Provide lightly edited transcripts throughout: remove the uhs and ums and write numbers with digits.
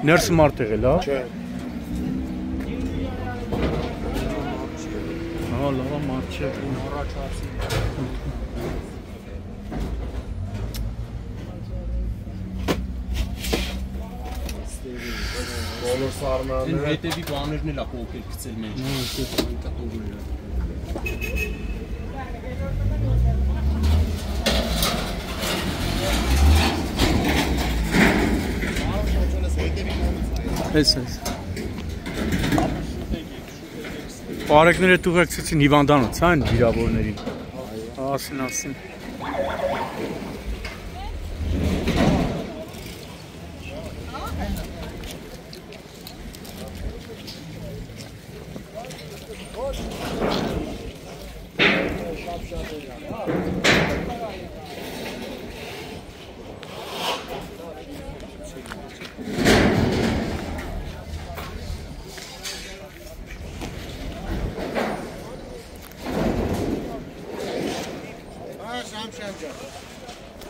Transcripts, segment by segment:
Ներսը մարդեղ էլ, հա։ Չէ։ Հա, լավ մարդ չէ։ Առաջ ասի։ Բոլոր սարմանները հետևի բաներն էլ է փոքր գցել մեջ։ Կտորները։ Էս։ Բարեկները տուղեկցեցին հիվանդանոց, հա, այն վիրավորներին։ Ասին։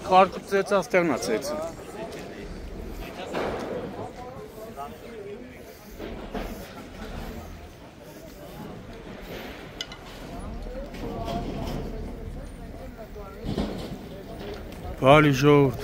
Քարկու ծեծած տեղնա ծեծը։ Բալի ժողովուրդ։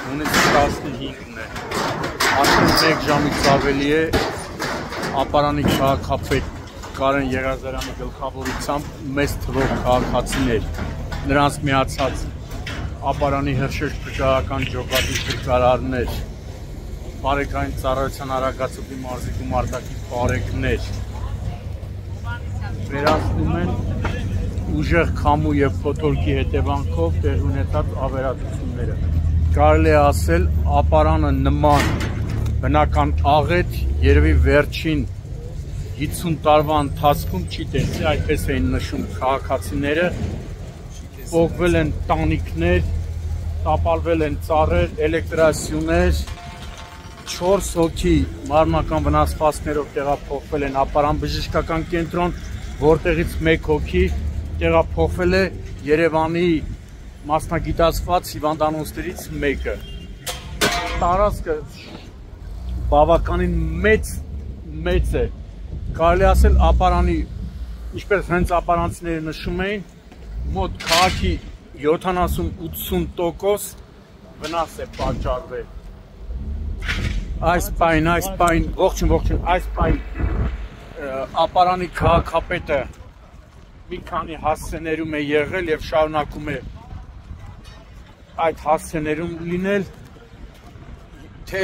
Ունեցի 15-ն է, արդեն 1 ժամից ավելի է ապարանի քաղաքապետ Կարեն Եղազարյանի գլխավորությամբ մեծ թվով քաղաքացիներ, նրանց միացած ապարանի հրշեջ փրկարարական ջոկատի փրկարարներ, բարեկային ծառայության Արագածոպի մարզի գումարտակի բարեկներ վերացնում են ուժեղ քամու և փոթորկի հետևանքով տեղի ունեցած ավերածությունները։ Կարելի է ասել, ապարանը նման բնական աղետ երևի վերջին 50 տարվա ընթացքում չի տեսել, այդպես էին նշում քաղաքացիները, պոկվել են տանիքներ, տապալվել են ծառեր, էլեկտրասյուներ, 4 հոգի մարմնական վնասվածքներով տեղափոխվել են ապարան բժշկական կենտրոն, որտեղից 1 հոգի տեղափոխվել է Երևանի մասնագիտացված հիվանդանոցներից մեկը։ Տարածքը բավականին մեծ է, կարելի ասել ապարանի, ինչպես հենց ապարանցիները նշում էին, մոտ քաղաքի 70-80% վնաս է պատճառվել։ Այս պայն, ողջույն, այս պայն ապարանի քաղաքապետը մի քանի հասցեներում է եղել և շարունակում է այդ հասցեներում լինել, թե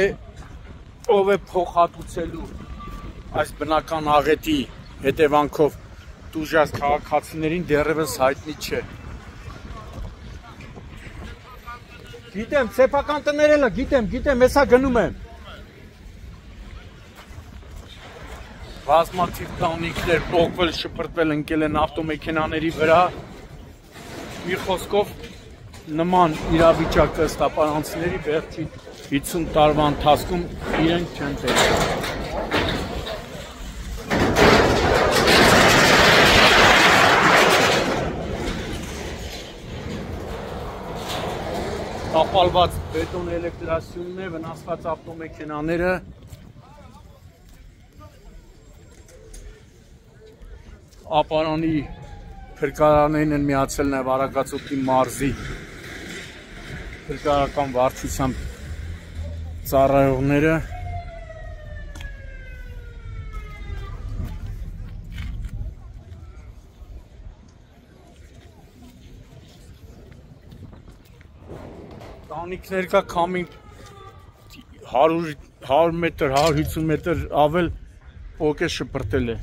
ով է փոխհատուցելու այս բնական աղետի հետևանքով տուժած քաղաքացիներին դեռևս հայտնի չէ։ Գիտեմ, սեփական տներ էլ է, գիտեմ, հեսա գնում եմ։ Բազմաթիվ տանիքներ պոկվել, շպրտվել, ընկել են ավտոմեքենաների վրա։ Մի խոսքով նման իրավիճակը ըստ ապարանցիների վերջին 50 տարվա ընթացքում իրենք չեն տեսել։ Տապալված բետոն էլեկտրասյունն է, վնասված ավտոմեքենաները։ Ապարանի փրկարարներին են միացել նաև Արագածոպի մարզի փրկարարական վարչության ծառայողները։ Տանիքներ կա քամին 100 մետր, 150 մետր ավել պոկե շպրտել է։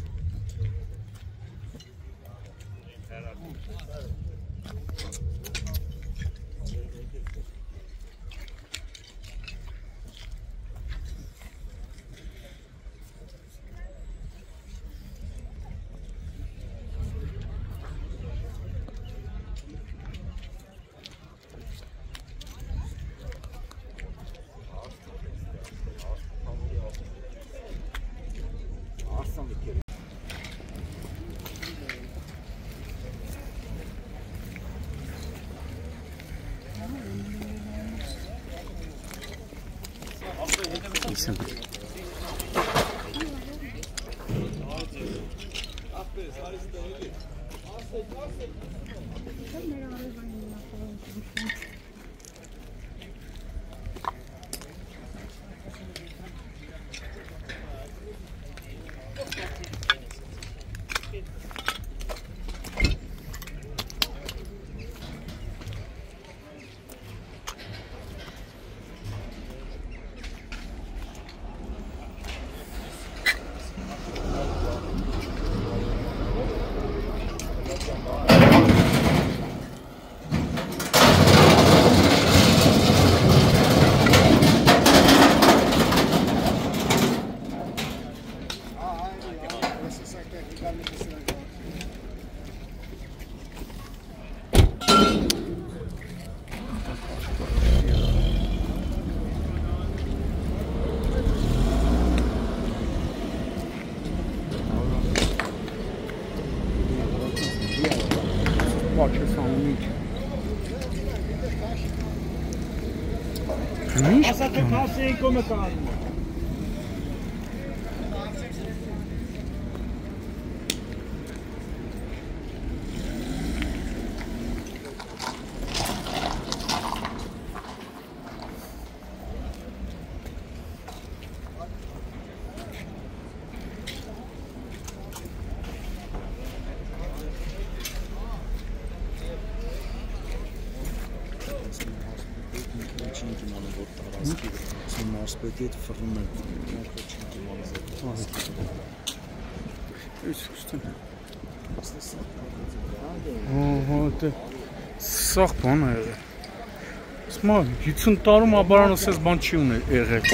Ասեմ։ Ասա թե քասեին կոմը կանում։ Մարսպետի հետ ֆռնում են։ Սաղ բան է եղել։ Ասմա 50 տարում աբարան ասես բան չի եղել։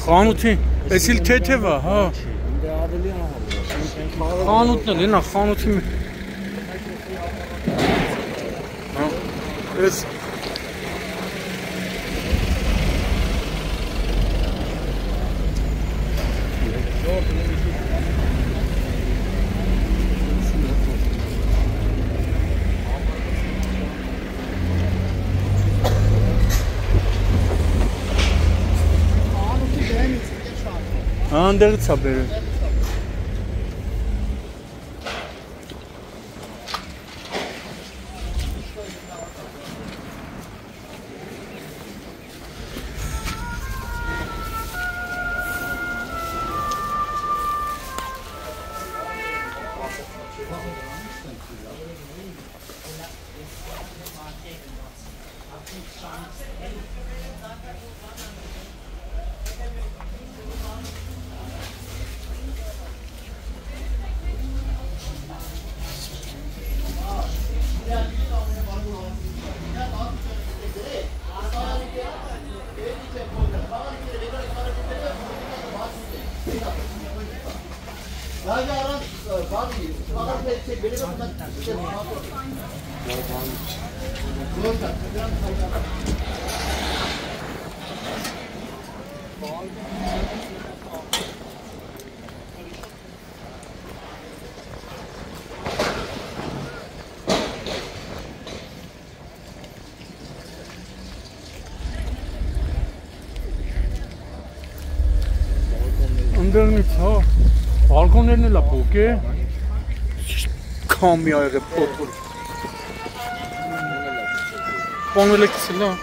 Խանութի, ես իլ թեթև է, հա։ Խանութն էլ, ենա, խանութի ես Անդերից է բերել։ Անդերնից, հա, բալկոններն էլ է փոք է, կամի այղ է փոքր, պանել է կսել է,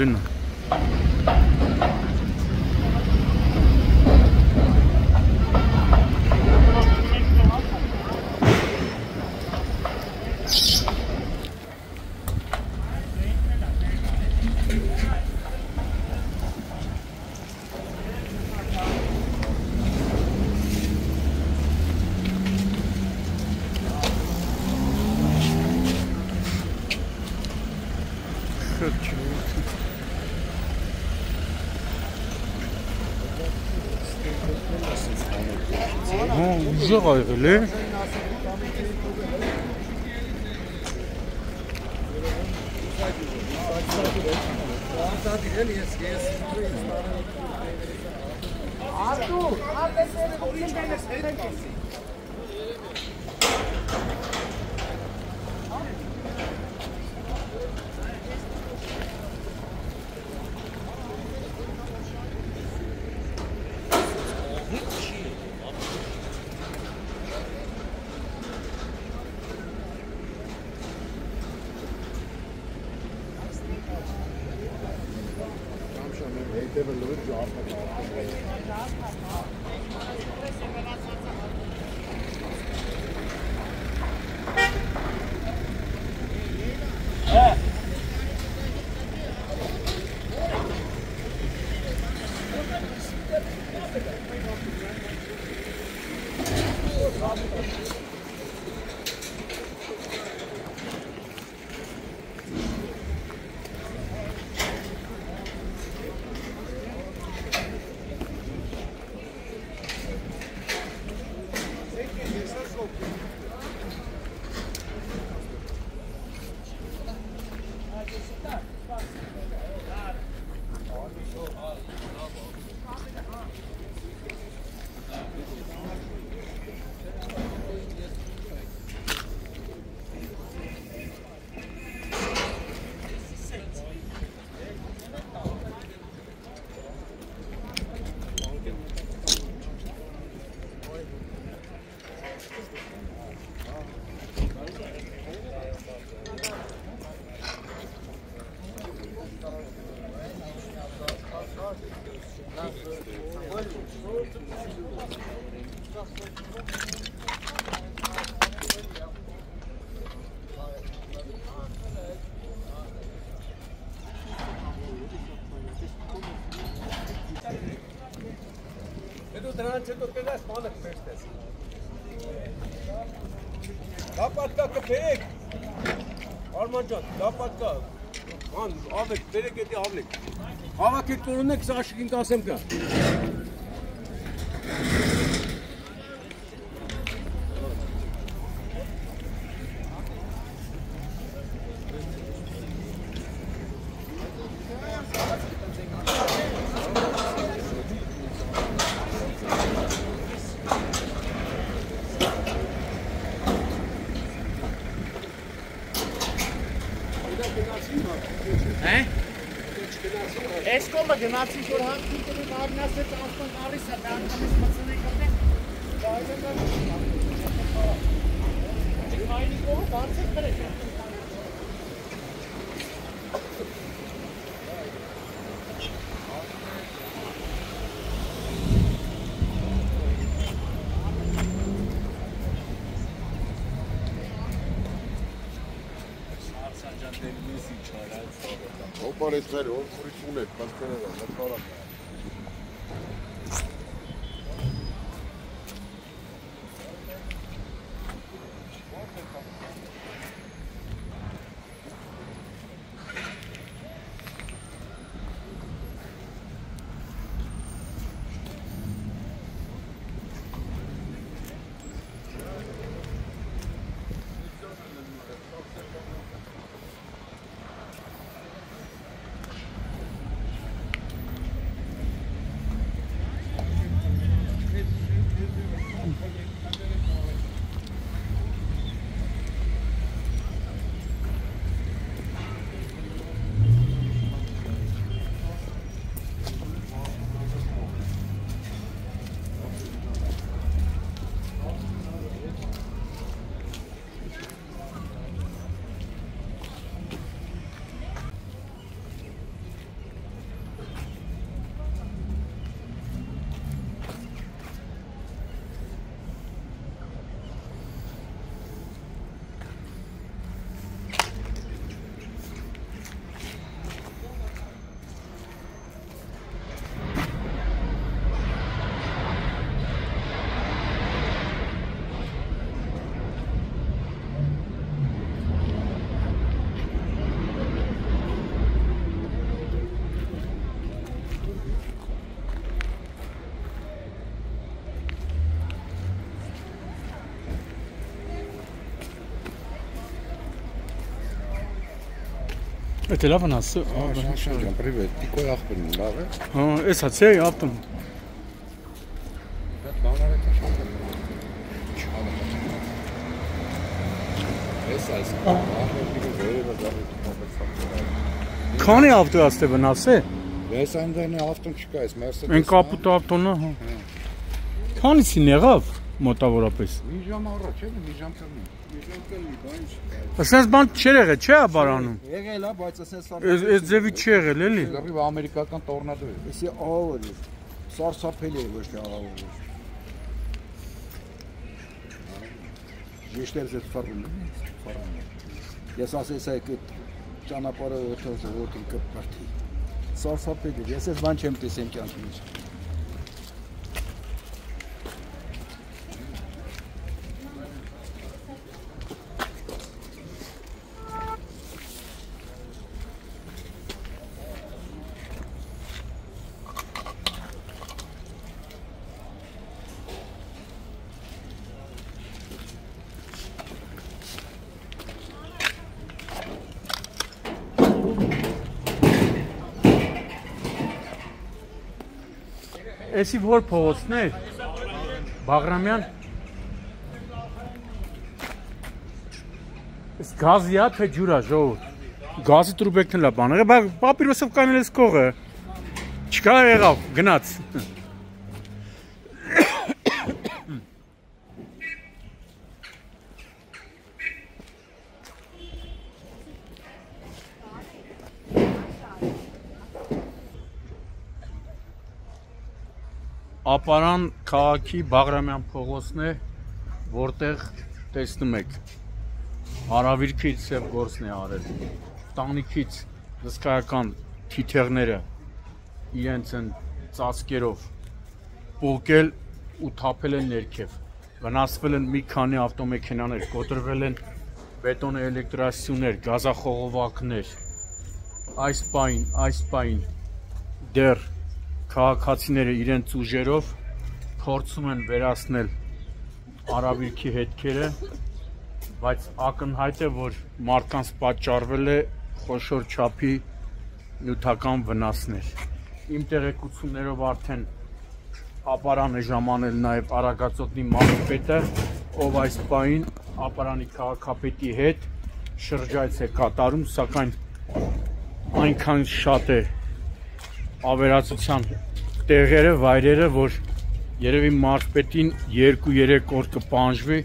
Gönül. Ուժեղ աղել է Դրանից հետո կգաս բանը կվերցնես։ Դա պատկա կբերեք։ Արման ջան, դա պատկա։ Ան, ավեք, բերեք էդի ավլեք։ Հավաքեք կորունեք, սա աշիկին կասեմ կա։ Այս կոմը գնացի որ հանդիպել մարմնասեց անցան գալիս է դա անգամից մցնի կտե այդի կողը բարձր բերեք Opar etmeli, o kuruşun et, başka ne var, ne falan. Это лава нас. Шаншан, привет. Ты кой ախպերն լավ է։ Էսա չէ, ավտոն։ Դա բանալը քաշում։ Էսա էս։ Ախպերը վերևը դառնում է։ Քանի ավտո աստե վնաս է։ Ես այնտեղն ավտոն չկա, էս Mercedes։ Այն կապուտ ավտոնը, հա։ Քանիսին եղավ մոտավորապես։ Մի ժամ առաջ է, մի ժամ կլինի։ Մի ժամ կլինի, բան չկա։ Ասես բան չէ եղել, չէ՞ բարանում։ Եղել է, բայց ասես Այս ձևի չի եղել, էլի։ Լրիվ ամերիկական տորնադո է։ Էսի ահավոր է։ Սարսափելի է ոչ թե ահավոր է։ Ջեշտեր զետ ֆարում է։ Ես ասես այդ ճանապարհը օթոզը կպարտի։ Սարսափելի է, ես այս բան չեմ տեսել կյանքի մեջ։ Էսի որ փողոցն է, Բաղրամյան, ես գազի է, թե ջուր է, ժողովուրդ, գազի տրուբեկն էլ է բանը, պապիրոսով կանել ես կողը, չկա եղավ, գնաց։ Ապարան քաղաքի Բաղրամյան փողոցն է, որտեղ տեսնում եք հարավիրքից սև գործն է արել, տանիքից հսկայական թիթեղները իրենց են ծածկերով պոկել ու թափել են ներքև, վնասվել են մի քանի ավտոմեքենաներ, կոտրվել են բետոնե էլեկտրասյուներ, գազախողովակներ, այս պայն դեռ քաղաքացիները իրենց ուժերով փորձում են վերացնել արավիրքի հետքերը, բայց ակնհայտ է, որ մարդկանց պատճառվել է խոշոր չափի նյութական վնասներ։ Իմ տեղեկություններով արդեն ապարան է ժամանել նաև Արագածոտնի մարզպետը, ով այս պահին ապարանի քաղաքապետի հետ շրջայց է կատարում, սակայն այնքան շատ է ավերածության տեղերը, վայրերը, որ երևի մարզպետին 2-3 օր կպահանջվի,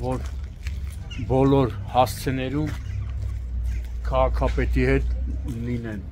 որ բոլոր հասցեներում քաղաքապետի հետ լինեն։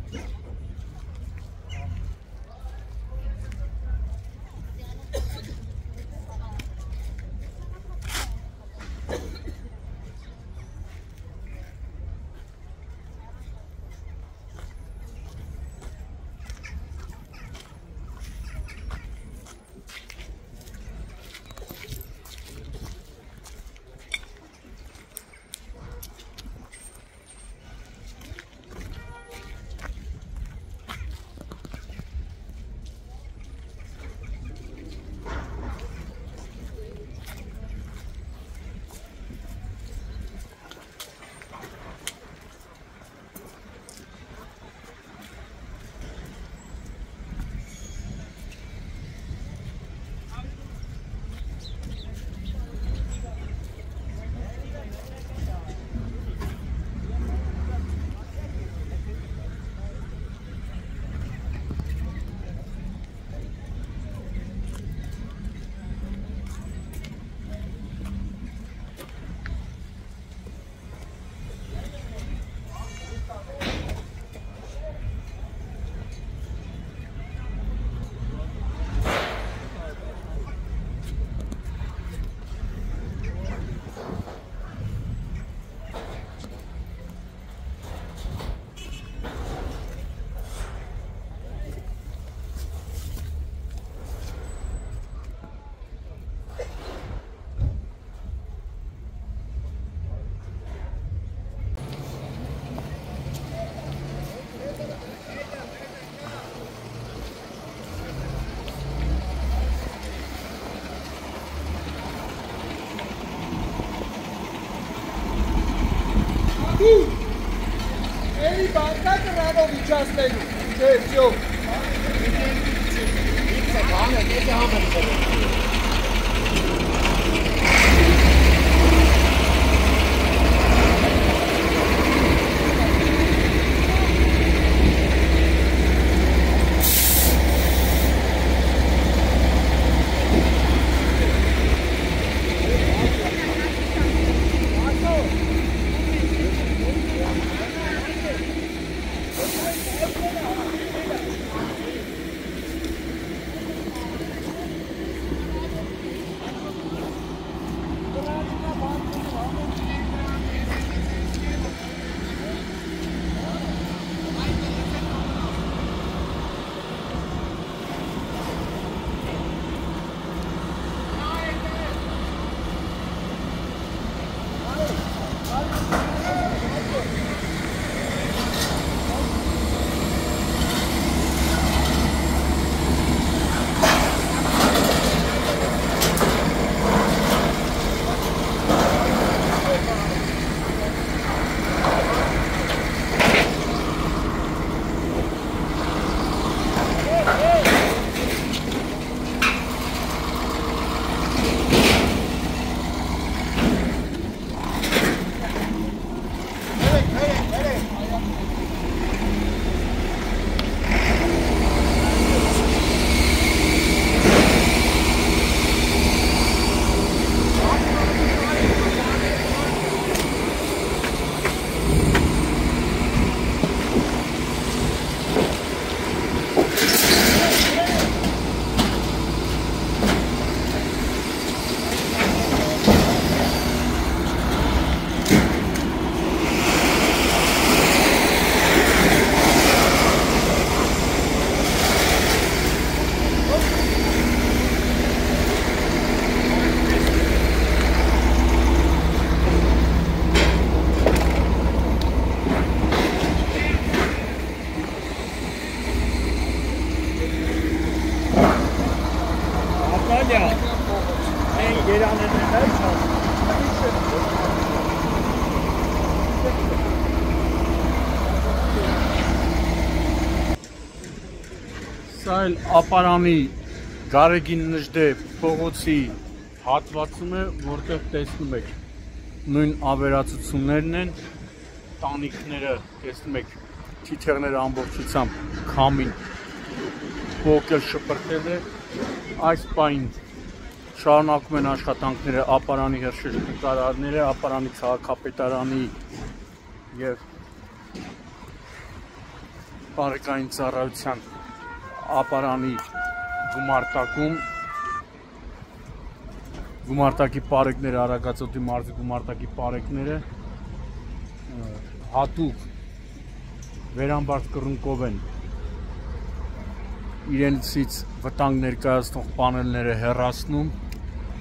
Ալով իջացնելու, չէ, վյո։ Սա էլ ապարանի Գարեգին Նժդե փողոցի հատվածում է, որտեղ տեսնում եք նույն ավերածություններն են, տանիքները տեսնում եք, թիթեռները ամբողջությամբ քամին փոքր շպրտել է, այս պահին շարունակում են աշխատանքները ապարանի հրշեջնկարարները, ապարանի քաղաքապետարանի եւ Պարեկային ծառայության ապարանի գումարտակի պարեկները, Արագածոտնի մարզի գումարտակի պարեկները հատուկ վերամբարձ կռունկով են իրենցից վտանգ ներկայացնող պանելները հեռացնում,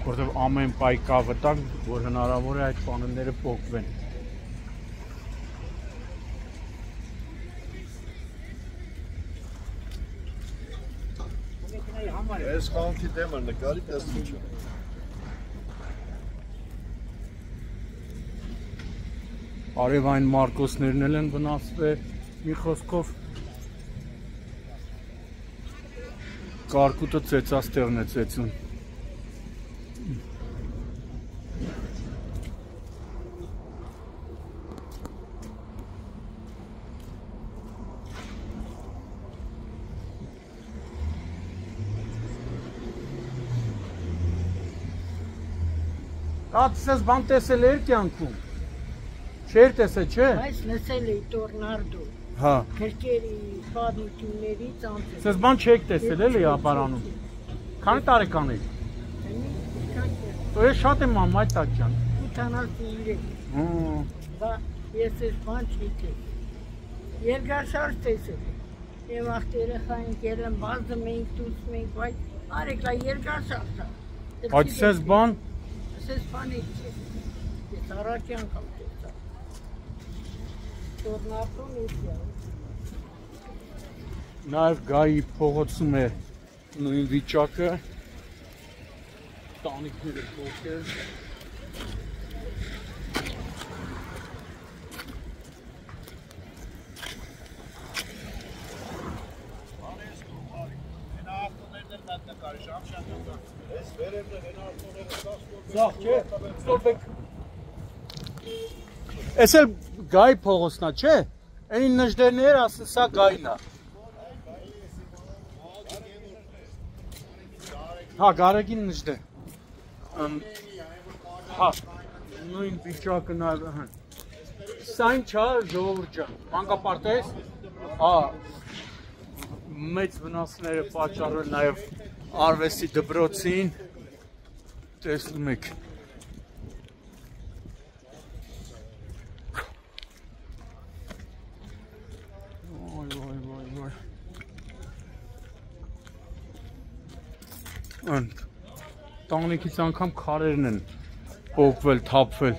որտեղ ամեն պահի կա վտանգ, որ հնարավոր է այդ պանելները փոխվեն։ Այս խանութի դեմը նկարի տեսնում չէ։ Արևային Մարկոսներն էլ են վնասվել, մի խոսքով կարկուտը ծեծաստեղն է ծեծում։ Ատսես բան տեսել էր կյանքում։ Չէր տեսել, չէ։ Բայց լսել էի տորնարդո։ Հա։ Քրկերի պատմությունների ծանոթ։ Սես բան չեք տեսել էլի ապարանում։ Քանի տարեկան եք։ Դու ես շատ եմ մամ այդ տակյան։ 83։ Բա ես ես բան չգիտեմ։ Երկարշարժ տեսել։ Եվ ախտերախային գելն բազում ենք, դուսում ենք, բայց արեք լա երկարշարժ։ Բայց սես բան Ես բան չէ։ Ես առաջյան կամ տեսա։ Տորնարդոն է։ Նաև գայի փողոցում է նույն վիճակը։ Տանիքները փոխել։ Սաղ չէ, ստորբեք։ Ես էլ գայի փողոցնա, չէ, ենի նժդերներ ասեն, սա գայնա։ Հա, գարեգին նժդեր։ Հա, նույն վիճակը նաև, սայն չա ժողովուրդ ջան, մանկապարտեզ, հա, մեծ վնասները պատճառել նաև արվեստի դպրոցին, տեսնում եք։ Տանիքից անգամ քարերն են պոկվել, թափվել։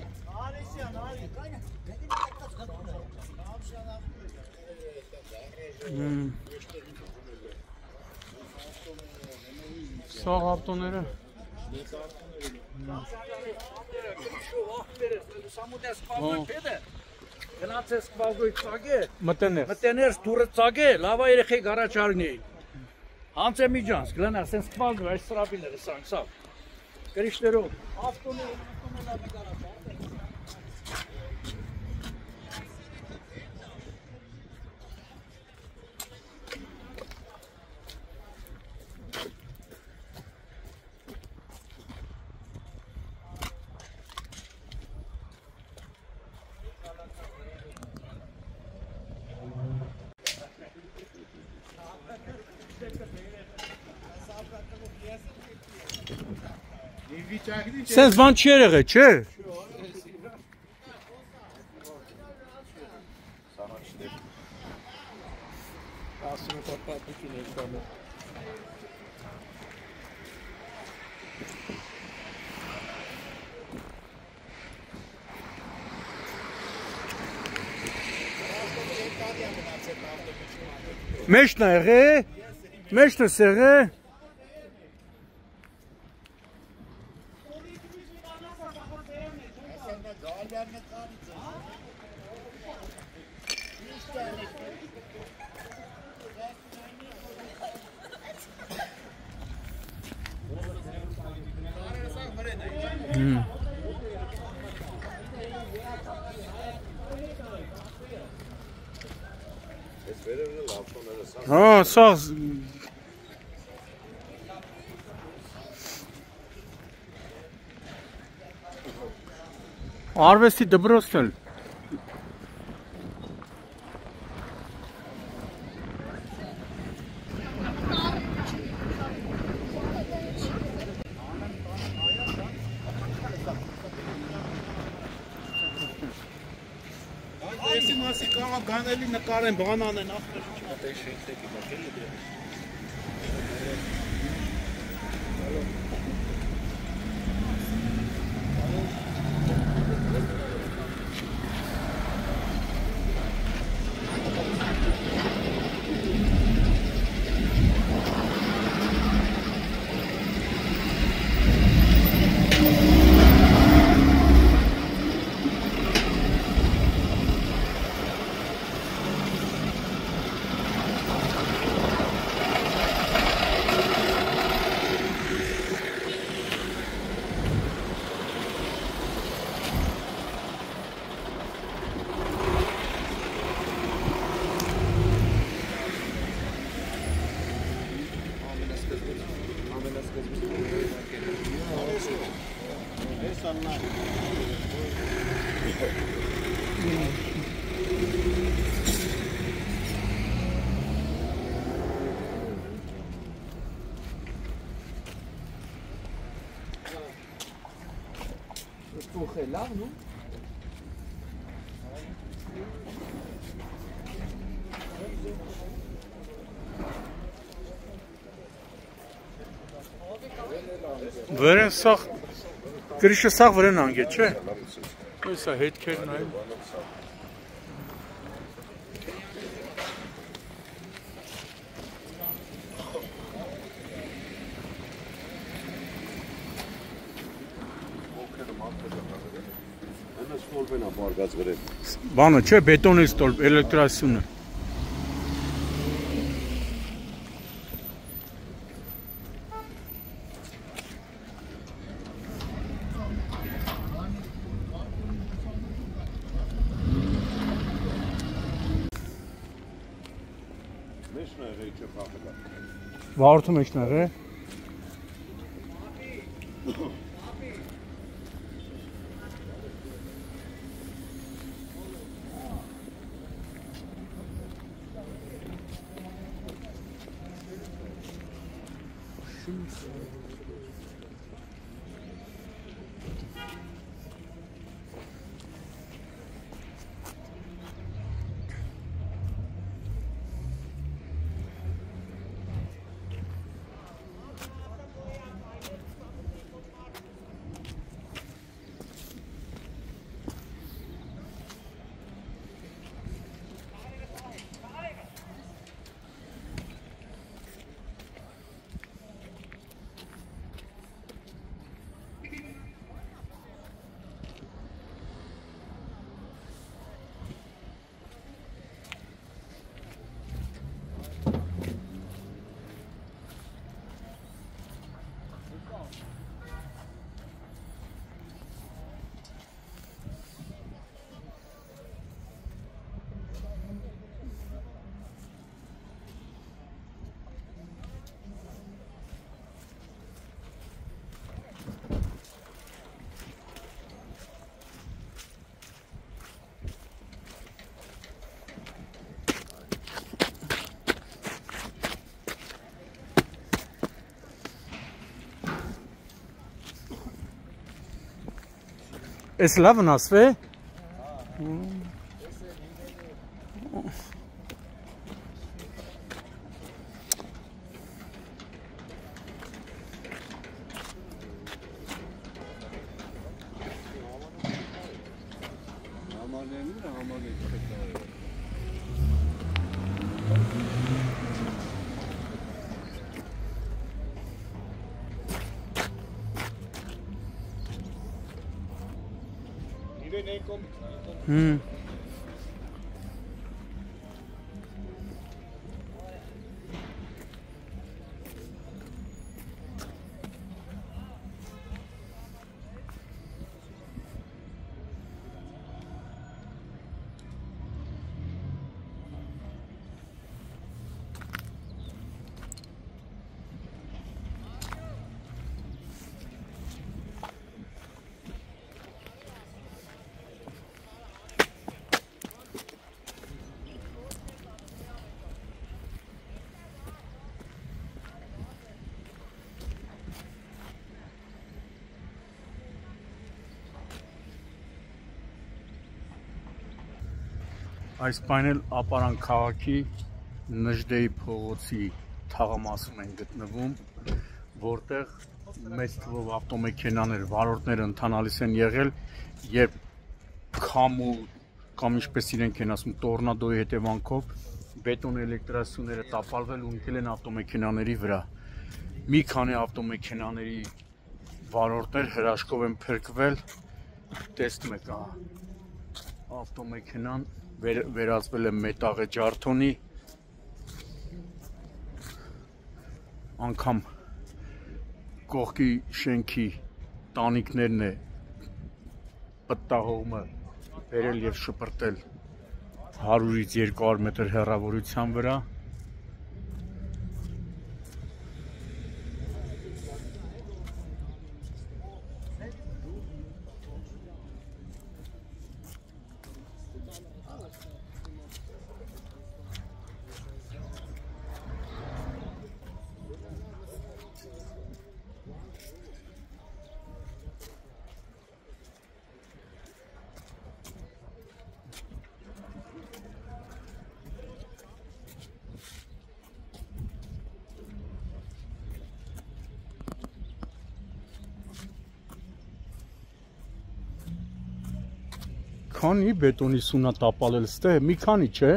Սաղ ավտոները։ Գնացես կվազոյ ծագե, Մտեներ։ մտեներս դուրը ծագե, լավա երեխեի գարաչարն էին։ Հանց է միջանց, գլանա, սենց կվազոյ, այս սրապիները սանք, սավ։ Գրիշներով, ավտոները, Սենց բան չի եղել, չէ։ Մեջն է եղել, մեջն է եղել։ Հա, սա արվեստի դպրոցն էլ։ Այսի մասի կարող գանելի նկարեն, բան անեն, ախր չկա, դե շենքտեկի մակել է։ Là, non? Վրեն սաղ, գրիշը սաղ վրեն անգե, չէ? Հեսա հետքերն այլ։ Բանը չէ, բետոնի ստոլբ, էլեկտրասյունը։ Վարորդն է եղել չէ փախելա։ Վարորդը մեջն է, Էս լավ վնասվե։ Այս պայն էլ ապարան քաղաքի Նժդեի փողոցի թաղամասում են գտնվում, որտեղ մեծ թվով ավտոմեքենաներ, վարորդներ ընթանալիս են եղել, երբ քամու կամ ինչպես իրենք են ասում տորնադոյի հետևանքով բետոն էլեկտրասյուները տապալվել ու ընկել են ավտոմեքենաների վրա։ Մի քանի ավտոմեքենաների վարորդներ հրաշքով են փրկվել, տեսնում եք, ավտոմեքենան վերածվել է մետաղե ջարդոնի, անգամ կողքի շենքի տանիքներն է պտտահողմը բերել և շպրտել 100-ից 200 մետր հեռավորության վրա։ Քանի բետոնի սունա տապալել ստե, մի քանի չէ։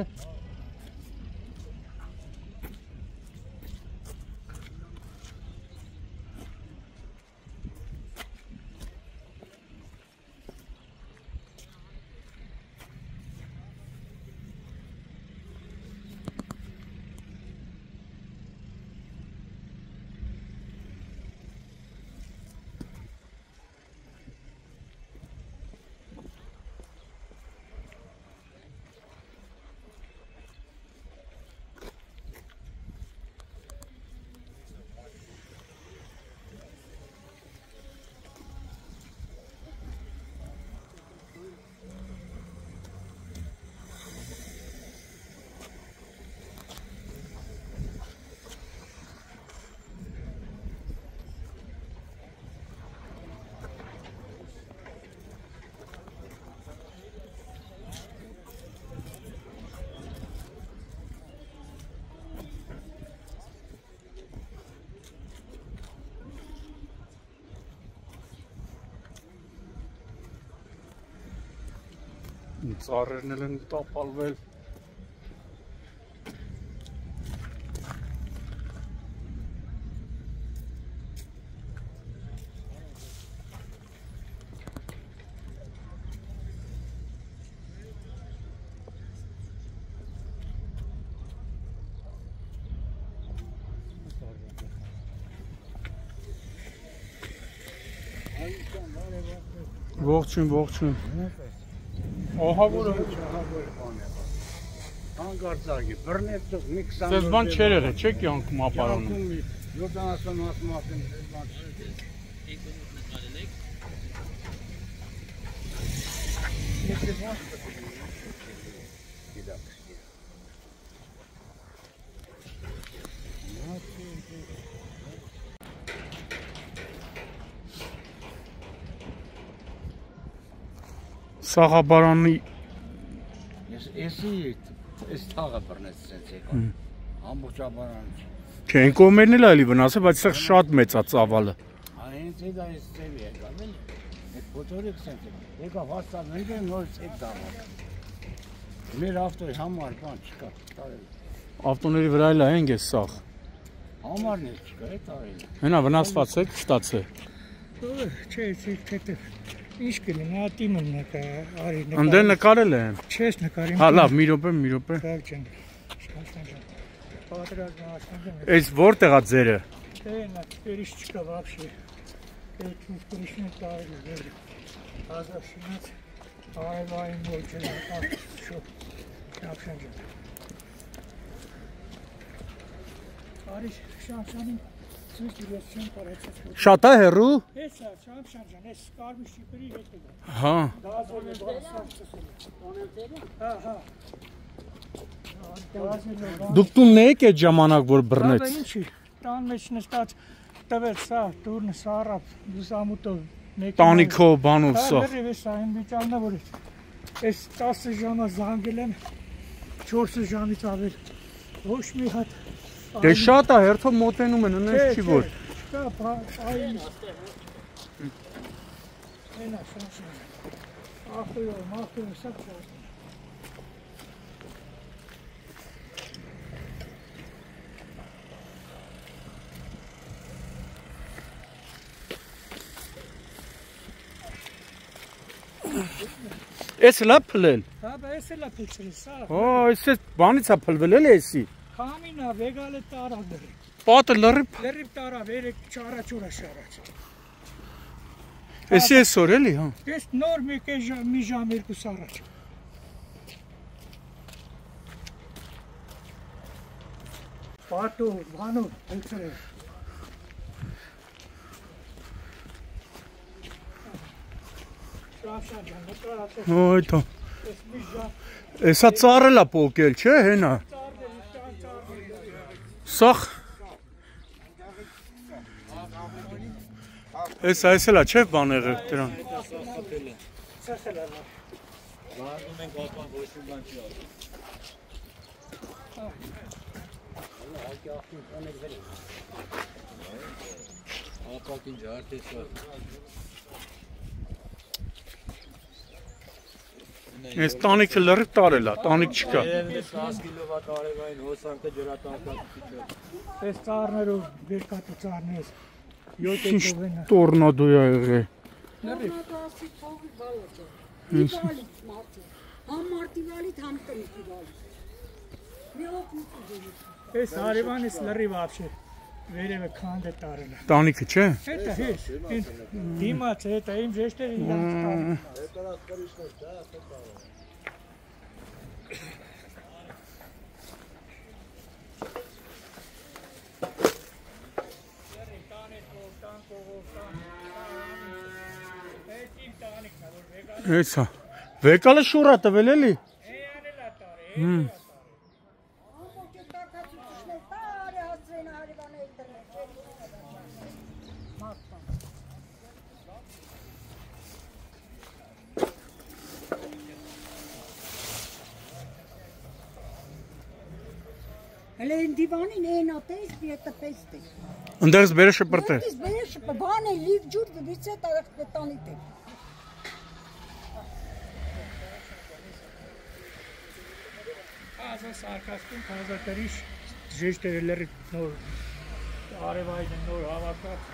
Ծառերն են տապալվել։ Ողջույն, ողջույն։ Ահավոր է։ Հանգարձակի, բռնեց դուք մի 20։ Ձեզ բան չեր եղել, չէ՞ կյանքում ապարանում։ 70 մասն Սաղաբարանի Ես թաղը բռնեց սենց եկան, ամբողջաբարան չի։ Չէ, այն կողմերն էլ այլի վնաս է, բայց սեղ շատ մեծ է ծավալը։ Հենց դա ես ծևի եկավ, էլի։ Այդ փոթորիկ սենց եկավ հաստատ նույն նորից հետ դառավ։ Մեր ավտոյի համար բան չկա, տարել։ Ավտոների վրա էլ են ես սաղ։ Համարն էլ չկա, է տարել։ Հենա վնասված է, կշտաց է։ Չէ, Ինչ կլինի, ատիմը նկա, արի նկա։ Անդե նկարել են։ Չես նկարի։ Հա, լավ, մի րոպե։ Լավ ջան։ Պատրաստվում ասում։ Այս որտեղ է ձերը։ Չէ, նա երիշ չկա вообще։ Այդ ինքնին տարել է։ Ազաշինած այվային ոչը, շո։ Շապշան ջան։ Արի շապշանին Շատ է հեռու։ Հեսա, շապշան ջան, ես կարմիր շիպերի հետ եմ։ Հա։ Դուք տունն եք այդ ժամանակ, որ բռնեց։ Բա ինչի, տան մեջ նստած տվեց սա, տուրնը սարապ, լուսամուտով մեկին։ Տանիքով, բանով սա։ Հա, վերև սա, այն վիճանն որ ես 10 ժամը զանգել եմ, 4 ժամից ավել, ոչ մի հատ։ Դե շատ է, հերթով մոտենում են, ընես չի որ։ Չկա, այն Հենա, շանշան, ախույով, սա չասն։ Ես լա փլել։ Հա, բա ես էլ փիքսել սա։ Օ, ես բանից է փլվել էլ էսի։ Քամինա վեգալը տարավ դրի։ Պատը լրիվ։ Լրիվ տարավ, երեք չարաչուրա շարաչ։ Էսի այսօր էլի, հա։ Ես նոր մի ժամ երկուս առաջ։ Պատու, բանու, փիքսել։ Այդա։ Էսա ծառել է պոկել, չէ, հենա։ Սախ։ Էս այս էլ է, չէ, բան եղել դրան։ Վարնում ենք ապան ոչ մի բան չի ասում։ Ապակին ջարդեցա։ Այս տանիքը լրիվ տարել է, տանիք չկա։ 10 կիլովատ արևային հոսանքը ջրատանկացիչ։ Այս ծառներով երկաթը ծառներ։ Ինչ տորնադո է եղել։ Նորմատասի փողի բալոճը։ Դիվալից մարտի։ Համ մարտի վալիտ, համ տնքի վալիտ։ Մի օգնություն դուրս։ Այս հարևանից լրիվ ապշե։ Վերևը քանդը տարել է։ Տանիքը, չէ։ Հետա հես, դիմաց հետա իմ ժեշտերը իրանց տարել։ Էսա։ Վեկալը շուրա տվել էլի։ Հələ դիվանին այն ատես դիետը պեստի։ Ընդերս բերը շպրտե։ Ես բերեշ բան է լիվ ջուր դիցե տարախ տանիտ է։ Թազա սարկաստում, թազա կրիշ, ժեշտերելերի նոր, արևայդը նոր հավակած,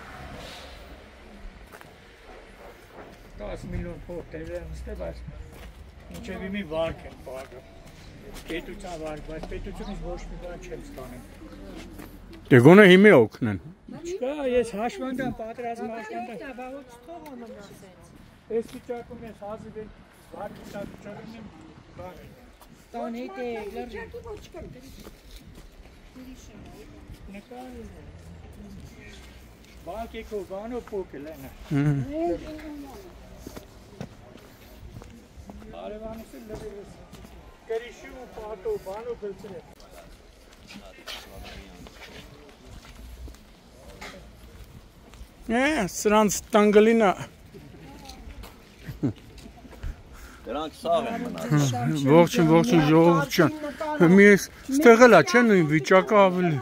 10 միլիոն փող տևի եմ ստե, բայց մինչև իմի վարկ եմ պագը, պետության վարկ, բայց պետությունից ոչ մի բան չեմ ստանում։ Դե գոնե հիմի օգնեն։ Չկա, ես հաշվանդամ, պատրաստ հաշվանդամ։ Ես վիճակում ես հազիվ են, վարկ վիճակում եմ, բան եմ։ Տան հետ է, լրջի։ Նկար բակ եկո, բանով պոկ էլ են։ Արևանից էլ լվիրս, կրիշի ու պատով, բանով գլցր է։ Սրանց տանգլինա։ Դրանք սաղ են մնաց։ Ողջին ժողովուրդ ջան։ Մի էս ստեղ էլա չէ նույն վիճակը ավելի։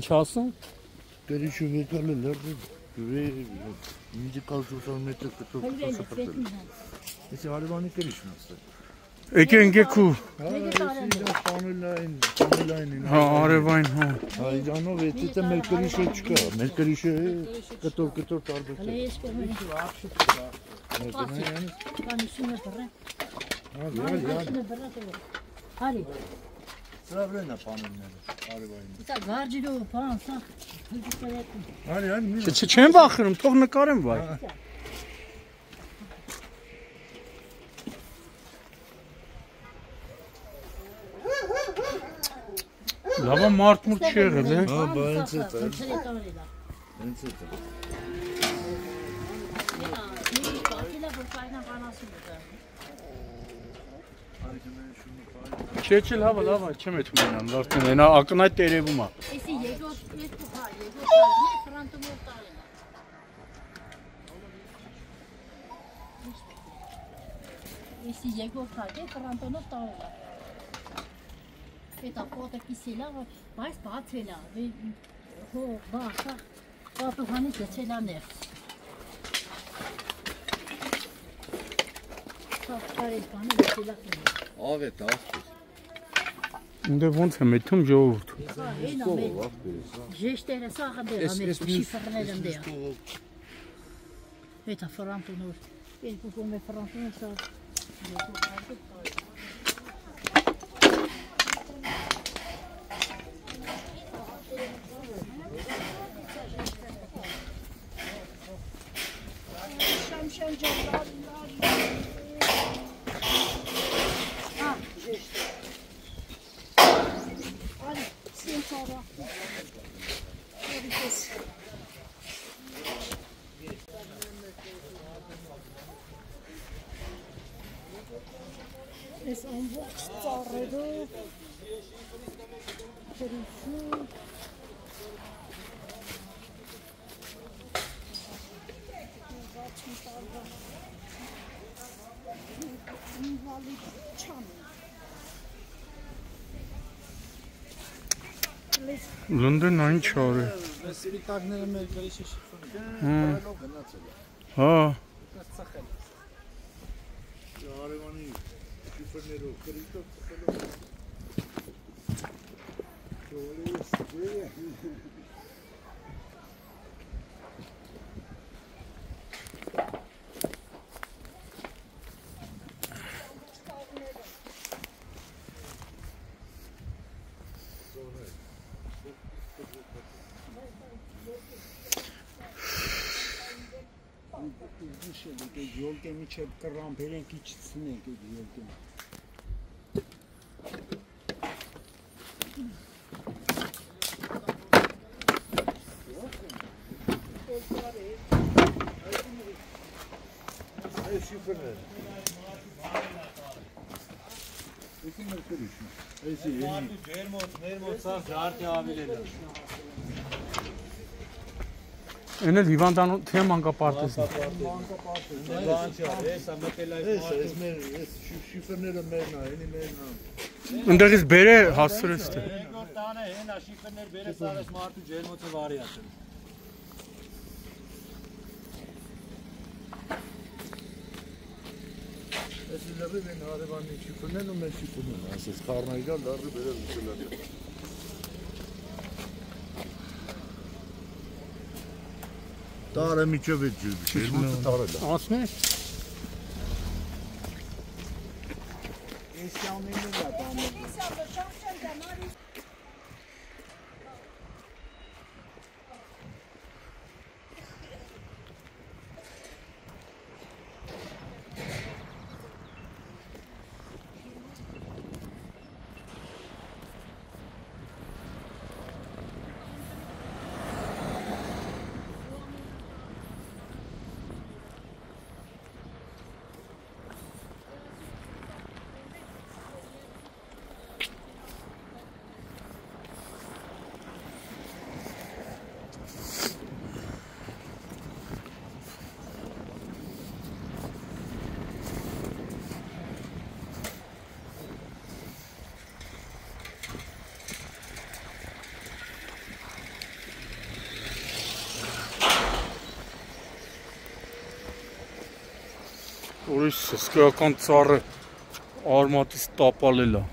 Ինչ ասում։ Կրիշը եկալ է լրդը, ինձի կալսուսան մետր կտով կսպրտել։ Եսի արևանի կրիշն ասել։ Եկե ընգեքու։ Պանելային։ Հա, արևային, հա։ Այդանով էտիտը մեր կրիշը չկա, մեր կրիշը կտով տարբեր։ Հարի։ Սրա վրեն է պանելները, արևային։ Սա գարջիրով պան, սա։ Չեմ վախենում, թող նկարեմ վայ։ Լավա մարդ չի եղել, է։ Հա, բա հենց էտ է։ Հենց էտ է։ Չէ, լավա, չեմ էտ մենան, լավտեն, ենա ակնայտ տերևում է։ Եսի երկոտ ֆրանտումով տարին է։ Եսի երկոտ ֆրանտումով տարին է։ Էտա պոտը կիսել է, բայց բացել է, հո, բախա, պապուհանից եչել է ներս։ Սավ կարել բանը եչել է կնի։ Ավ էտ, աղբեր։ Նդե ոնց եմ էթում ժողորդ։ Են ամեն, ժեշտերը սաղը դեղ, ամեն շիֆրներ եմ դեղ։ Էտա ֆրանտունոր, երկու կոմ է ֆրանտունոր սաղ։ Ես ամբողջ ծառերով կրիշում Լնդեն այն չար է։ Սպիտակները մեր կրիշը շիֆոն։ Հա։ Արևանի շիֆոներով կրիշով ծխելով։ Յոլկե միջև կռամբերենք իջցնենք այդ յոլկեն։ Այս շիֆոներ։ Եսի մեր կրիշն։ Եսի ենի։ Ներմոտ սաղ ժարդի ավիլել է։ Են էլ հիվանդանոտ թե մանկապարտեզն է։ Բան չի, էսա մտել այս մարդու։ Այս մեր շիֆոները մերն է, ենի մերն է։ Ընդեղից բեր է հասցրեց թե։ Երկրորդ տանը հենա շիֆերներ բերես արես մարդու ջերմոցը վարի ասել։ Если лърի են հարևանի չիպնեն ու մեզ չիպնեն, ասես կարնայգան լարի բերել ուշելարի։ Տարը միջով է ջուր, շերմուտը տարել է։ Ասնե։ Ես ամենը դա բանը։ Ուրիշ հսկայական ծառը արմատից տապալել է։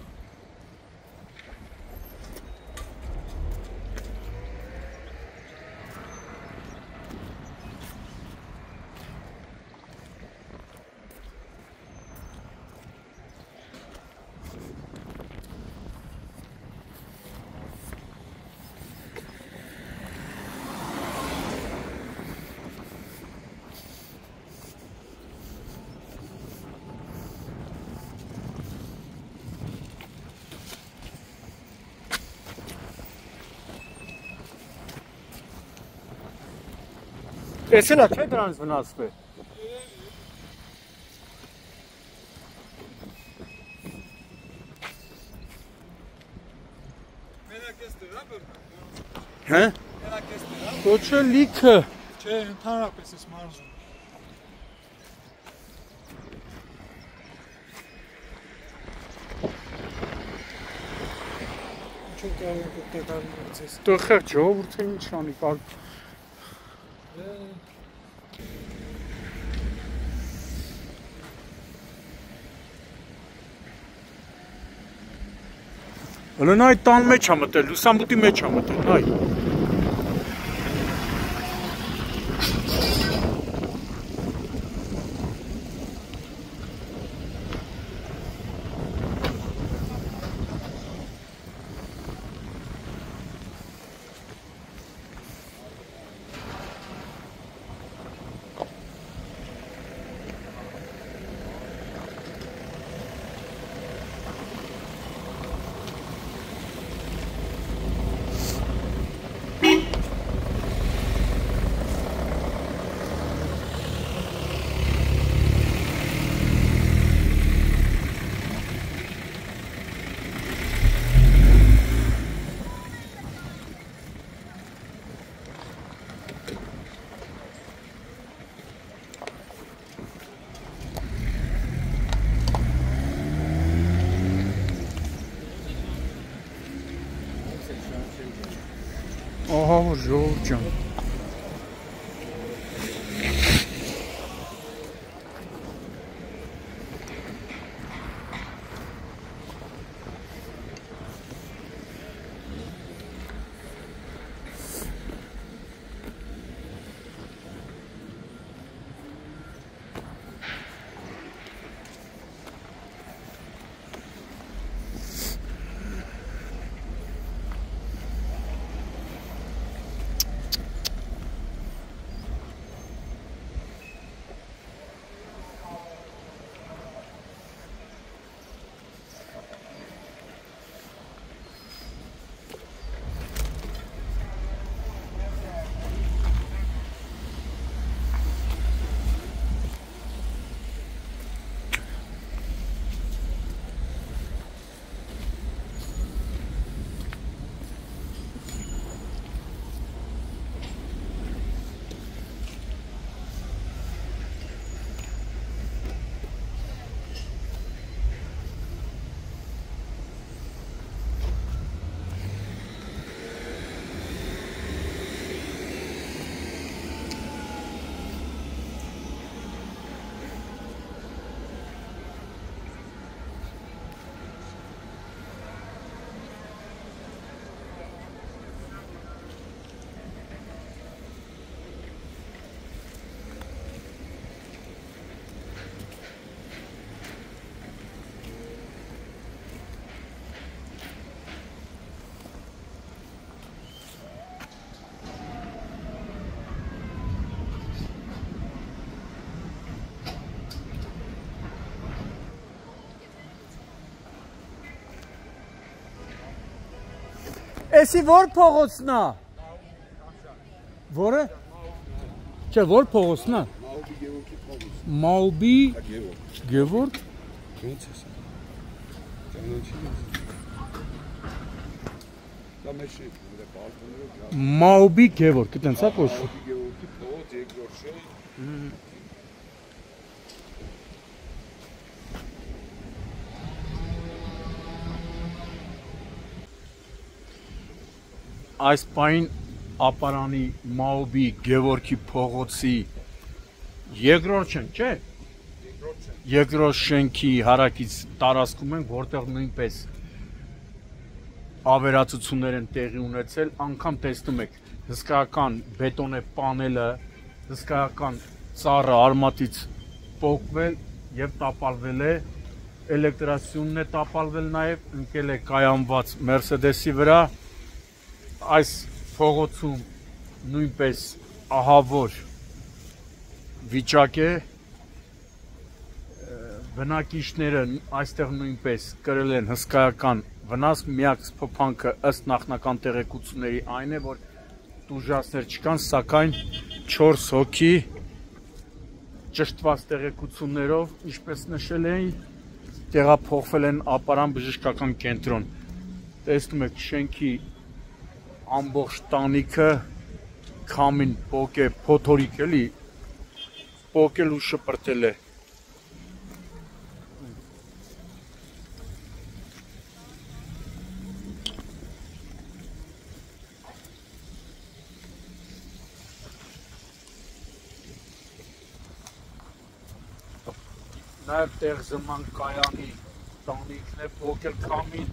Էս էլա չէ դրանց վնասվել։ Հե? Ոչ է լիքը։ Չէ, ընդհանրապես էս մարզում։ Ինչ կարող եք դետալներից էս։ Դու խեղճ ժողովուրդը ինչ անի կար։ Հլն այդ տան մեջ է մտել, լուսամուտի մեջ է մտել, հայ։ Ահա որ ժողովուրդ ջան։ Էսի որ փողոցն է։ Որը։ Չէ, որ փողոցն է։ Մաուբի Գևորգ։ Ոնց է սա։ Ճանաչի։ Դա մեջի դե բալկոներով։ Մաուբի Գևորգ, այտենց է կոչվում։ Մաուբի Գևորգի փողոց երկրորդ շեյ։ Այս պայն ապարանի Մաուբի Գևորգի փողոցի երկրորդ շենք, չէ։ Երկրորդ շենքի հարակից տարածքում են, որտեղ նույնպես ավերածություններ են տեղի ունեցել, անգամ տեսնում եք հսկայական բետոնե պանելը, հսկայական ծառը արմատից պոկվել եւ տապալվել է, էլեկտրասյունն է տապալվել նաեւ, ընկել է կայանված Մերսեդեսի վրա, այս փողոցում նույնպես ահավոր վիճակ է, բնակիչները այստեղ նույնպես կրել են հսկայական վնաս, միակ սփոփանքը ըստ նախնական տեղեկությունների այն է, որ տուժածներ չկան, սակայն 4 հոգի ճշտված տեղեկություններով, ինչպես նշել էին, տեղափոխվել են ապարան բժշկական կենտրոն։ Տեսնում եք շենքի ամբողջ տանիքը քամին պոկ է, փոթորիկ էլի, պոկել ու շպրտել է։ Նաև տեղ զման կայանի տանիքն է պոկել քամին։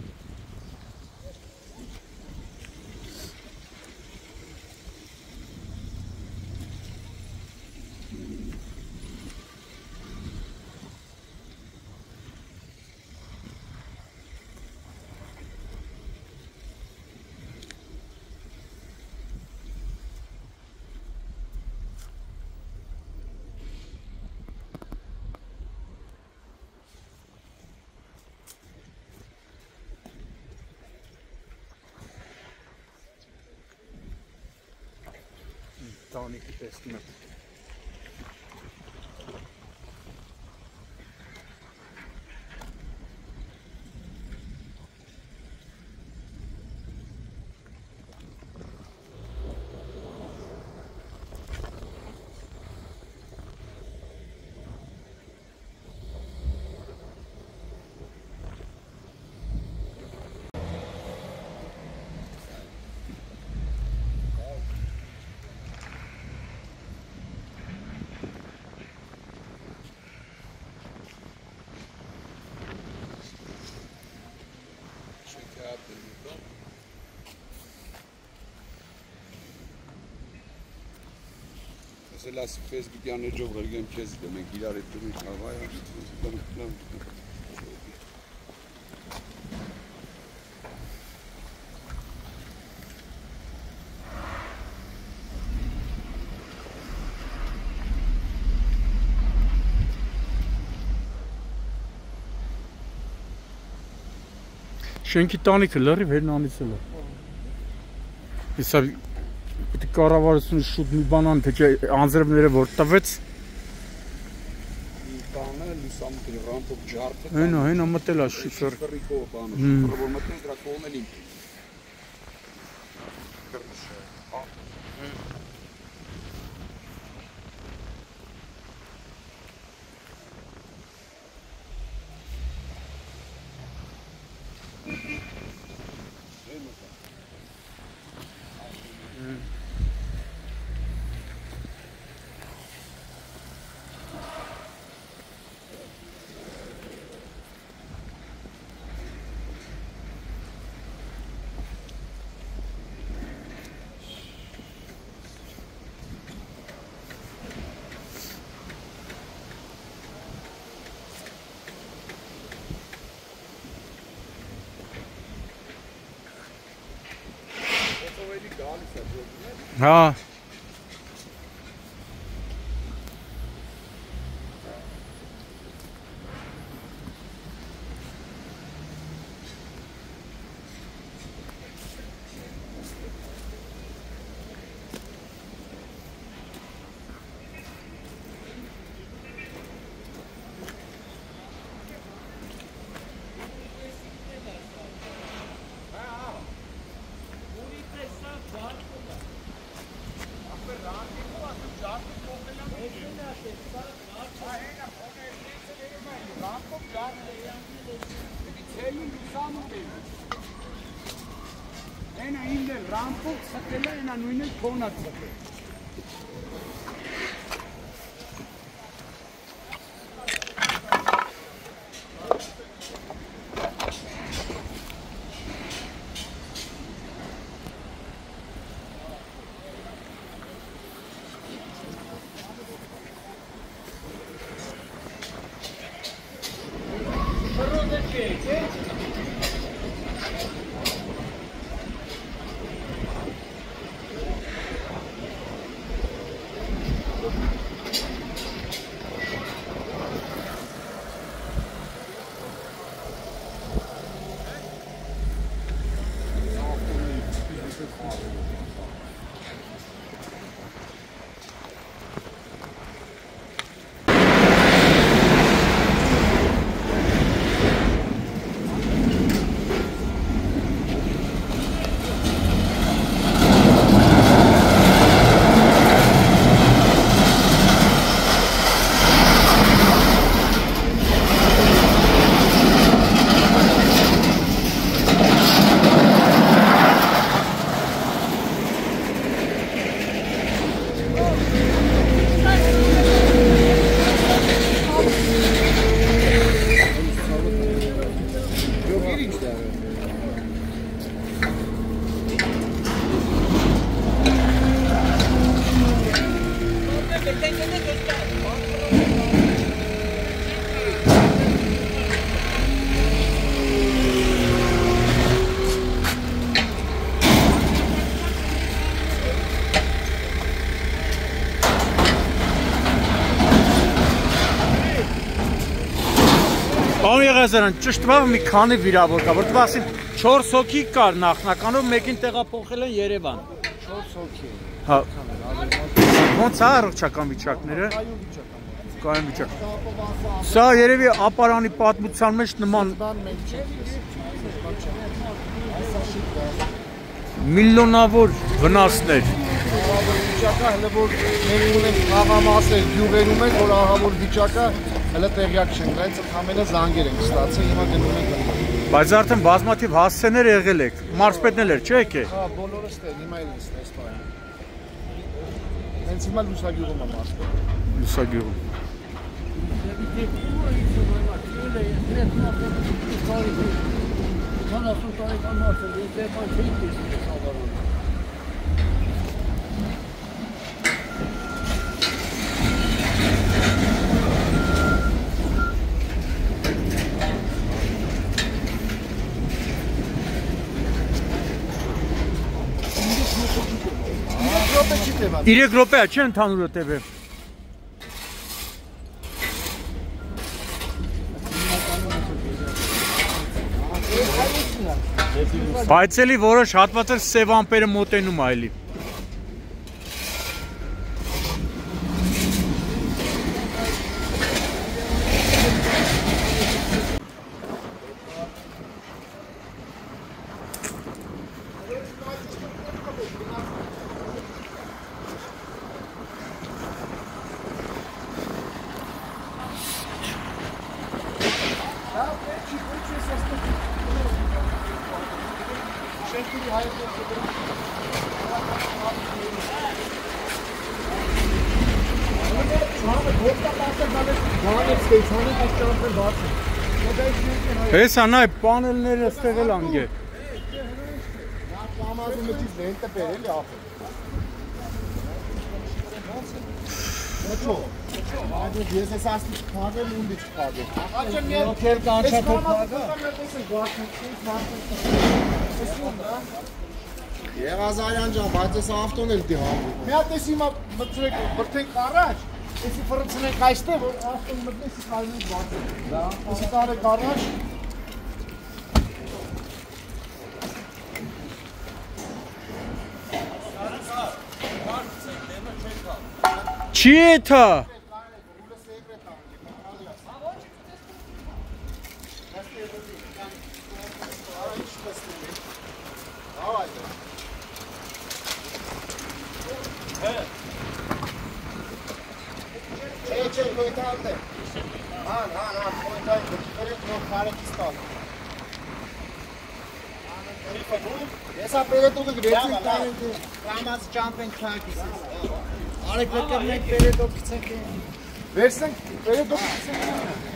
Տանիքը տեսնում եք։ Ասել ասի Facebook-ի անեջով գրգեմ քեզ դե մենք իրար հետ դուրս կարվայ Շենքի տանիքը լրիվ հերնանիցել է։ Իսա պետք է կառավարությունը շուտ մի բան անի, թե չէ անձրևները որ տվեց։ Բանը լուսամուտի ռամպով ջարդը։ Հենա մտել է շիֆեր։ Ֆրիկով բանը, որ մտնել դրա կողմն ինքն։ Հա Այնա ինձ ռամպով ցկել է, այնա նույնը քոնա ցկել։ Պարոն Եղիազարյան, ճշտված մի քանի վիրավոր կա, որտեղ ասին 4 հոգի կար նախնականով, մեկին տեղափոխել են Երևան։ 4 հոգի։ Հա։ Ոնց է առողջական վիճակները։ Կայուն վիճակ։ Սա երևի ապարանի պատմության մեջ նման միլիոնավոր վնասներ։ Վիճակը հələ որ մենք ունենք խաղամասեր, գյուղերում են, որ ահավոր վիճակը հələ տեղյակ չենք, այս ամենը զանգեր ենք ստացել, հիմա գնում ենք։ Բայց արդեն բազմաթիվ հասցեներ եղել եք, մարզպետն էլ էր, չէ՞ եկել։ Հա, բոլորս տեղ, հիմա էլ ենք այս բանը։ Հենց հիմա Լուսագյուղում եմ մարզպետ։ Լուսագյուղում։ Իրեք րոպե է, չէ՞ ընդհանուր տևը։ Բայց էլի որոշ հատվածել սև ամպերը մոտենում այլի։ Հեսա նայ պանելները ստեղել անգե։ Ես ես ասի քաղել ու դիչ քաղել։ Աղաչեմ երկեր կանչափ Եղազարյան ջան, բայց ես ավտոն էլ դի հանգում։ Մի հատ էս հիմա մտցրեք, բրթենք առաջ, էսի ֆրցնենք այստեղ, որ ավտոն մտնես կարմիր բացել։ Դա, էսի տարեք առաջ։ Չի էթա։ Ես ապերետուկը գրեցինք տանենք կամաց ճամպենք թանքիս արեք լեկև մենք պերետոկ կցենք վերսենք պերետոկ կցենք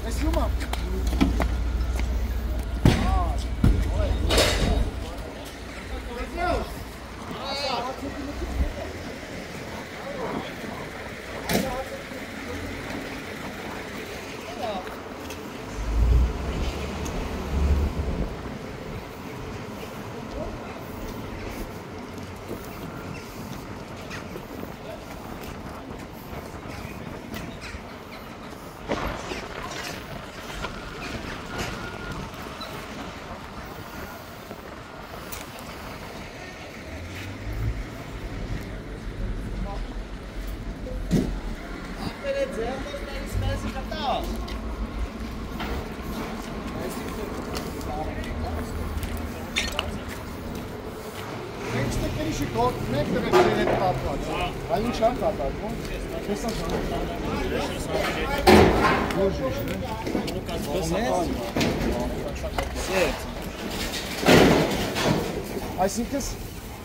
Ես յումա Այսինքն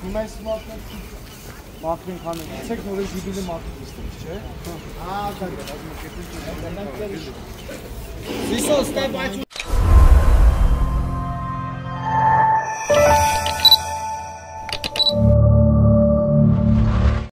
հիմա այս մաքրին քանը ցեք նորից դիբիլը մաքրին ստես, չէ՞։ Հա, դա կազմակերպություն։ Սիսո, ստե բայ